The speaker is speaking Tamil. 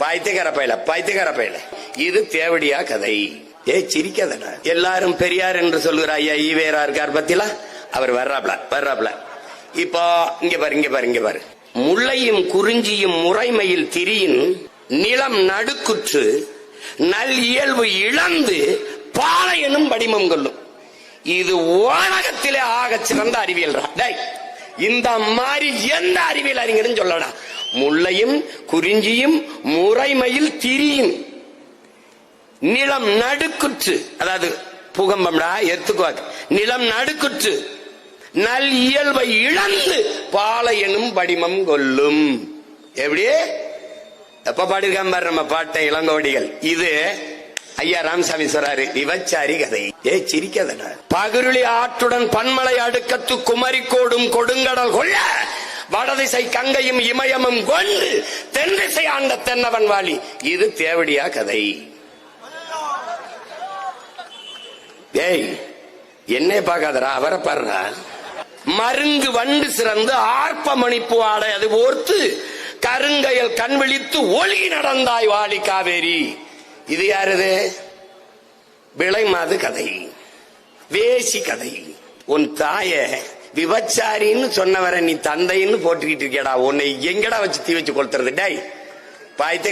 பைத்தியக்கார பயல இது தேவடியா கதை. சிரிக்காதடா. எல்லாரும் பெரியார் என்று சொல்லுகிற ஐயா ஈவேரா இருக்கார் பத்திலா, அவர் வர்றாப்ல. இப்போ இங்க பாரு. முல்லையும் குறிஞ்சியும் முறைமையில் திரியின் நிலம் நடுக்குற்று நல் இயல்பு இழந்து பாளையனும் வடிமம் கொள்ளும். இது உலகத்திலே ஆக சிறந்த அறிவியல். இந்த மாதிரி எந்த அறிவியல் அறிஞரும் சொல்லடா. முல்லையும் குறிஞ்சியும் முறைமையில் திரியின் நிலம் நடுக்குற்று, அதாவது பூகம்பம்டா எத்துக்குவாக்கு, நிலம் நடுக்குற்று நல் இயல்பை இழந்து பாளையனும் வடிமம் கொள்ளும். எப்படி எப்ப பாடிருக்காம பாரு நம்ம பாட்டை இளங்கோடிகள். இது ஐயா ராமசாமி சொல்றாரு, விபச்சாரி கதை. சிரிக்காதடா. பகிருளி ஆற்றுடன் பன்மலை அடுக்கத்து குமரிக்கோடும் கொடுங்கடல் கொள்ள வடதிசை கங்கையும் இமயமும் கொண்டு தென் திசை ஆண்ட தென்னவன் வாலி. இது தேவடியா கதை. என்னை பார்க்காதரா, அவரை பாடுறா. மருங்கு வண்டு சிறந்து ஆர்ப்ப மணிப்பு ஆடை அது ஓர்த்து கருங்கையல் கண் விழித்து ஒழுகி நடந்தாய் வாலி காவேரி. இது யாரது? விளை மாது கதை, வேசி கதை. உன் தாய விபச்சாரின்னு சொன்னவரை நீ தந்தைன்னு போட்டுக்கிட்டு இருக்கேடா. உன்னை எங்கடா வச்சு தீ வச்சு கொளுத்துறது? டேய் பாய்த்த